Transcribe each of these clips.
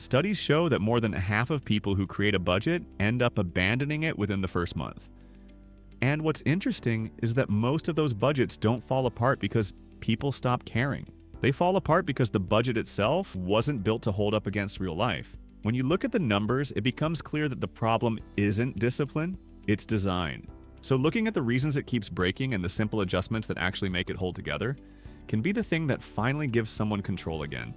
Studies show that more than half of people who create a budget end up abandoning it within the first month. And what's interesting is that most of those budgets don't fall apart because people stop caring. They fall apart because the budget itself wasn't built to hold up against real life. When you look at the numbers, it becomes clear that the problem isn't discipline, it's design. So looking at the reasons it keeps breaking and the simple adjustments that actually make it hold together can be the thing that finally gives someone control again.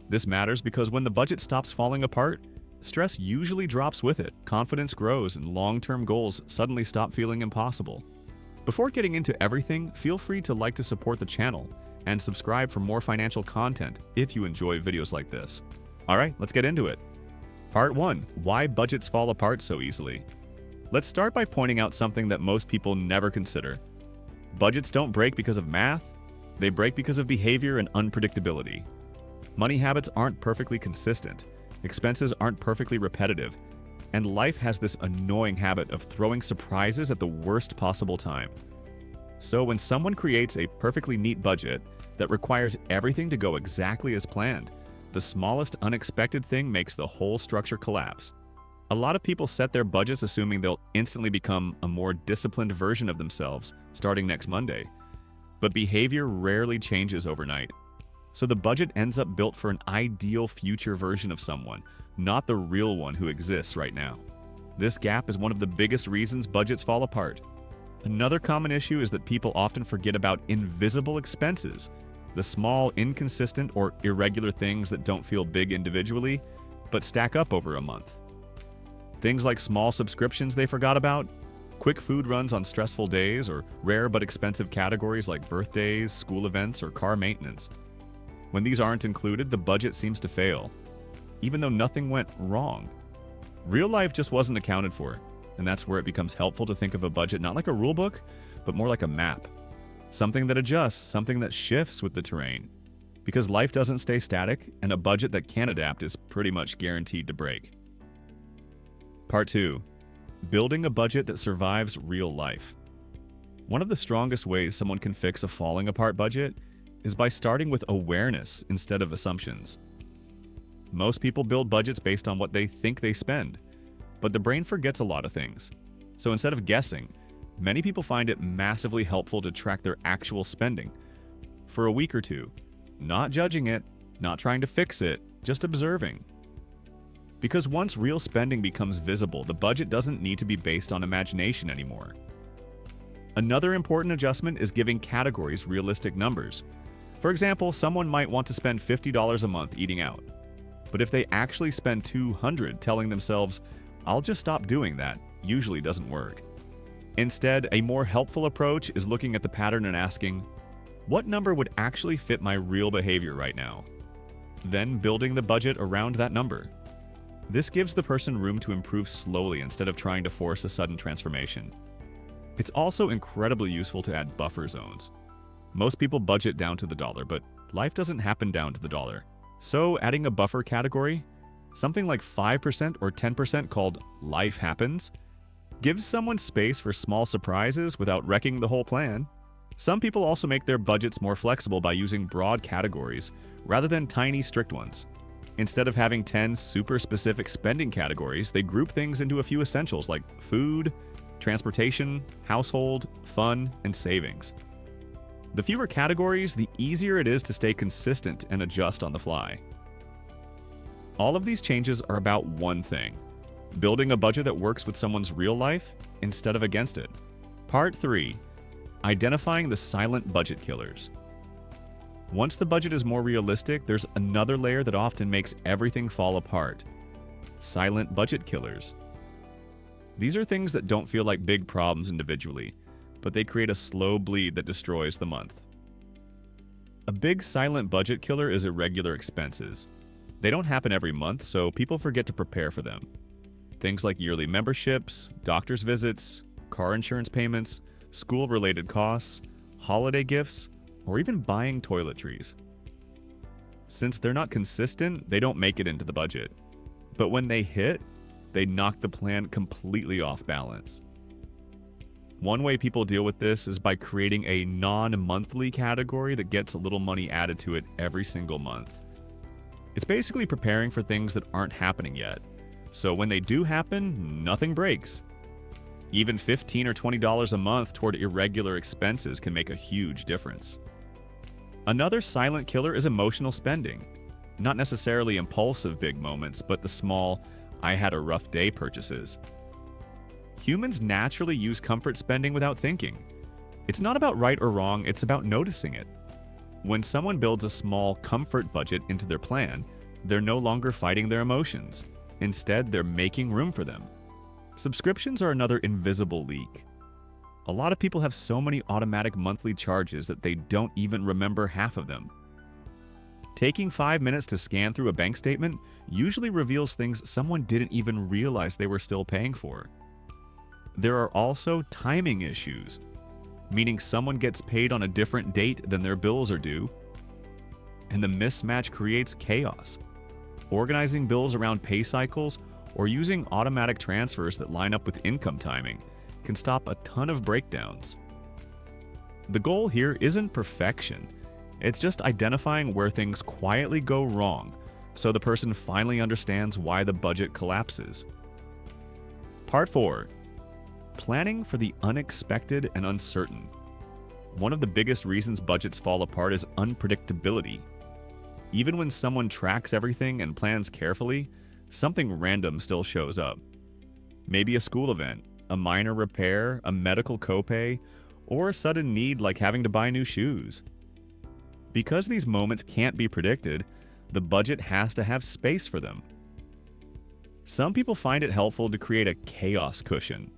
This matters because when the budget stops falling apart, stress usually drops with it, confidence grows, and long-term goals suddenly stop feeling impossible. Before getting into everything, feel free to support the channel and subscribe for more financial content if you enjoy videos like this. Alright, let's get into it. Part 1. Why budgets fall apart so easily. Let's start by pointing out something that most people never consider. Budgets don't break because of math, they break because of behavior and unpredictability. Money habits aren't perfectly consistent, expenses aren't perfectly repetitive, and life has this annoying habit of throwing surprises at the worst possible time. So when someone creates a perfectly neat budget that requires everything to go exactly as planned, the smallest unexpected thing makes the whole structure collapse. A lot of people set their budgets assuming they'll instantly become a more disciplined version of themselves starting next Monday. But behavior rarely changes overnight. So the budget ends up built for an ideal future version of someone, not the real one who exists right now. This gap is one of the biggest reasons budgets fall apart. Another common issue is that people often forget about invisible expenses, the small, inconsistent, or irregular things that don't feel big individually, but stack up over a month. Things like small subscriptions they forgot about, quick food runs on stressful days, or rare but expensive categories like birthdays, school events, or car maintenance. When these aren't included, the budget seems to fail, even though nothing went wrong. Real life just wasn't accounted for, and that's where it becomes helpful to think of a budget not like a rule book, but more like a map. Something that adjusts, something that shifts with the terrain. Because life doesn't stay static, and a budget that can adapt is pretty much guaranteed to break. Part 2. Building a budget that survives real life. One of the strongest ways someone can fix a falling apart budget is by starting with awareness instead of assumptions. Most people build budgets based on what they think they spend, but the brain forgets a lot of things. So instead of guessing, many people find it massively helpful to track their actual spending for a week or two, not judging it, not trying to fix it, just observing. Because once real spending becomes visible, the budget doesn't need to be based on imagination anymore. Another important adjustment is giving categories realistic numbers. For example, someone might want to spend $50 a month eating out. But if they actually spend $200, telling themselves, "I'll just stop doing that," usually doesn't work. Instead, a more helpful approach is looking at the pattern and asking, what number would actually fit my real behavior right now? Then building the budget around that number. This gives the person room to improve slowly instead of trying to force a sudden transformation. It's also incredibly useful to add buffer zones. Most people budget down to the dollar, but life doesn't happen down to the dollar. So adding a buffer category, something like 5% or 10% called life happens, gives someone space for small surprises without wrecking the whole plan. Some people also make their budgets more flexible by using broad categories rather than tiny strict ones. Instead of having 10 super specific spending categories, they group things into a few essentials like food, transportation, household, fun, and savings. The fewer categories, the easier it is to stay consistent and adjust on the fly. All of these changes are about one thing: building a budget that works with someone's real life instead of against it. Part 3. Identifying the silent budget killers. Once the budget is more realistic, there's another layer that often makes everything fall apart: silent budget killers. These are things that don't feel like big problems individually, but they create a slow bleed that destroys the month. A big silent budget killer is irregular expenses. They don't happen every month, so people forget to prepare for them. Things like yearly memberships, doctor's visits, car insurance payments, school-related costs, holiday gifts, or even buying toiletries. Since they're not consistent, they don't make it into the budget. But when they hit, they knock the plan completely off balance. One way people deal with this is by creating a non-monthly category that gets a little money added to it every single month. It's basically preparing for things that aren't happening yet. So when they do happen, nothing breaks. Even $15 or $20 a month toward irregular expenses can make a huge difference. Another silent killer is emotional spending. Not necessarily impulsive big moments, but the small, I had a rough day purchases. Humans naturally use comfort spending without thinking. It's not about right or wrong, it's about noticing it. When someone builds a small comfort budget into their plan, they're no longer fighting their emotions. Instead, they're making room for them. Subscriptions are another invisible leak. A lot of people have so many automatic monthly charges that they don't even remember half of them. Taking 5 minutes to scan through a bank statement usually reveals things someone didn't even realize they were still paying for. There are also timing issues, meaning someone gets paid on a different date than their bills are due, and the mismatch creates chaos. Organizing bills around pay cycles or using automatic transfers that line up with income timing can stop a ton of breakdowns. The goal here isn't perfection, it's just identifying where things quietly go wrong so the person finally understands why the budget collapses. Part 4. Planning for the unexpected and uncertain. One of the biggest reasons budgets fall apart is unpredictability. Even when someone tracks everything and plans carefully, something random still shows up. Maybe a school event, a minor repair, a medical copay, or a sudden need like having to buy new shoes. Because these moments can't be predicted, the budget has to have space for them. Some people find it helpful to create a chaos cushion,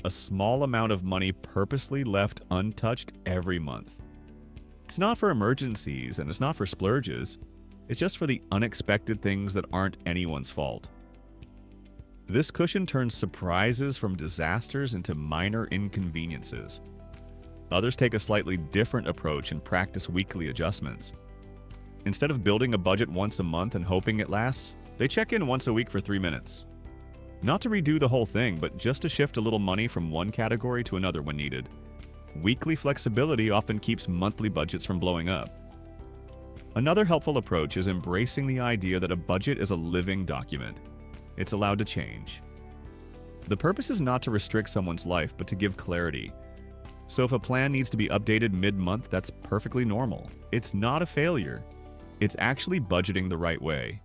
a small amount of money purposely left untouched every month. It's not for emergencies and it's not for splurges. It's just for the unexpected things that aren't anyone's fault. This cushion turns surprises from disasters into minor inconveniences. Others take a slightly different approach and practice weekly adjustments. Instead of building a budget once a month and hoping it lasts, they check in once a week for 3 minutes. Not to redo the whole thing, but just to shift a little money from one category to another when needed. Weekly flexibility often keeps monthly budgets from blowing up. Another helpful approach is embracing the idea that a budget is a living document. It's allowed to change. The purpose is not to restrict someone's life, but to give clarity. So if a plan needs to be updated mid-month, that's perfectly normal. It's not a failure. It's actually budgeting the right way.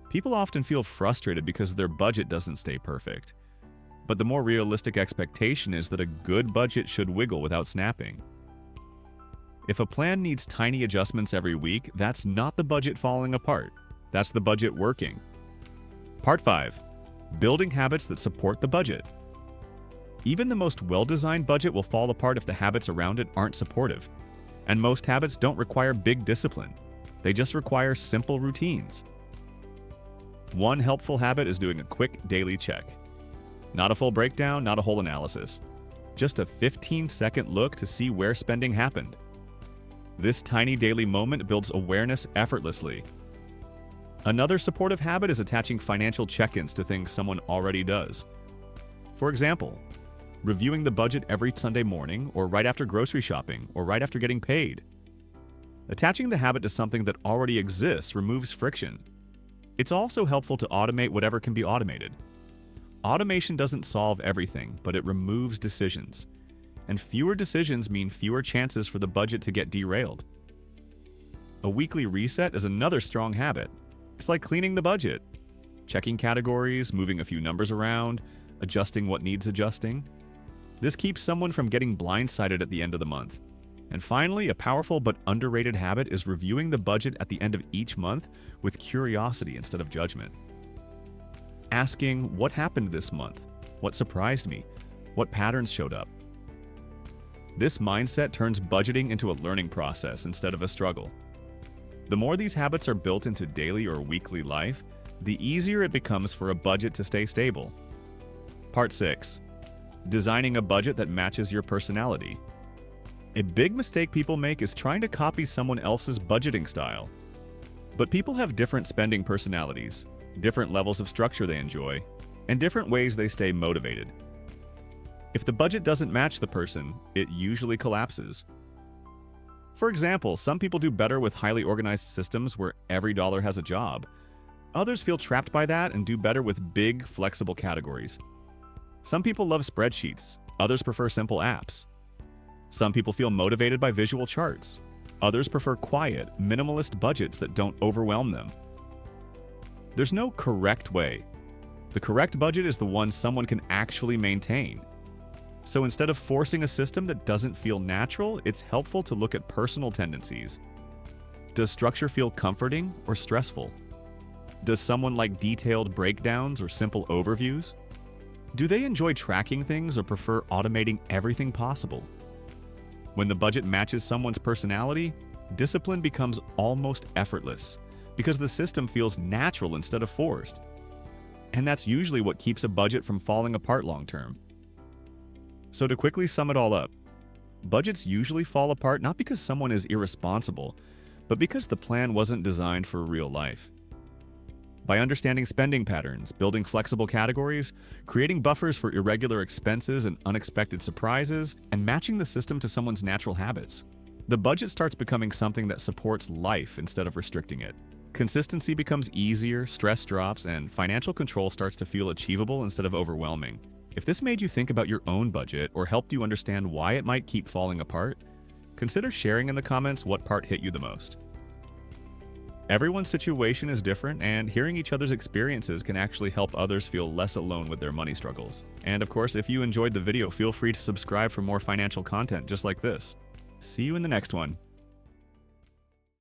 People often feel frustrated because their budget doesn't stay perfect. But the more realistic expectation is that a good budget should wiggle without snapping. If a plan needs tiny adjustments every week, that's not the budget falling apart. That's the budget working. Part 5. Building habits that support the budget. Even the most well-designed budget will fall apart if the habits around it aren't supportive. And most habits don't require big discipline. They just require simple routines. One helpful habit is doing a quick daily check. Not a full breakdown, not a whole analysis. Just a 15-second look to see where spending happened. This tiny daily moment builds awareness effortlessly. Another supportive habit is attaching financial check-ins to things someone already does. For example, reviewing the budget every Sunday morning, or right after grocery shopping, or right after getting paid. Attaching the habit to something that already exists removes friction. It's also helpful to automate whatever can be automated. Automation doesn't solve everything, but it removes decisions. And fewer decisions mean fewer chances for the budget to get derailed. A weekly reset is another strong habit. It's like cleaning the budget. Checking categories, moving a few numbers around, adjusting what needs adjusting. This keeps someone from getting blindsided at the end of the month. And finally, a powerful but underrated habit is reviewing the budget at the end of each month with curiosity instead of judgment. Asking, what happened this month? What surprised me? What patterns showed up? This mindset turns budgeting into a learning process instead of a struggle. The more these habits are built into daily or weekly life, the easier it becomes for a budget to stay stable. Part 6. Designing a budget that matches your personality. A big mistake people make is trying to copy someone else's budgeting style. But people have different spending personalities, different levels of structure they enjoy, and different ways they stay motivated. If the budget doesn't match the person, it usually collapses. For example, some people do better with highly organized systems where every dollar has a job. Others feel trapped by that and do better with big, flexible categories. Some people love spreadsheets, others prefer simple apps. Some people feel motivated by visual charts. Others prefer quiet, minimalist budgets that don't overwhelm them. There's no correct way. The correct budget is the one someone can actually maintain. So instead of forcing a system that doesn't feel natural, it's helpful to look at personal tendencies. Does structure feel comforting or stressful? Does someone like detailed breakdowns or simple overviews? Do they enjoy tracking things or prefer automating everything possible? When the budget matches someone's personality, discipline becomes almost effortless because the system feels natural instead of forced. And that's usually what keeps a budget from falling apart long term. So to quickly sum it all up, budgets usually fall apart not because someone is irresponsible, but because the plan wasn't designed for real life. By understanding spending patterns, building flexible categories, creating buffers for irregular expenses and unexpected surprises, and matching the system to someone's natural habits, the budget starts becoming something that supports life instead of restricting it. Consistency becomes easier, stress drops, and financial control starts to feel achievable instead of overwhelming. If this made you think about your own budget or helped you understand why it might keep falling apart, consider sharing in the comments what part hit you the most. Everyone's situation is different, and hearing each other's experiences can actually help others feel less alone with their money struggles. And of course, if you enjoyed the video, feel free to subscribe for more financial content just like this. See you in the next one.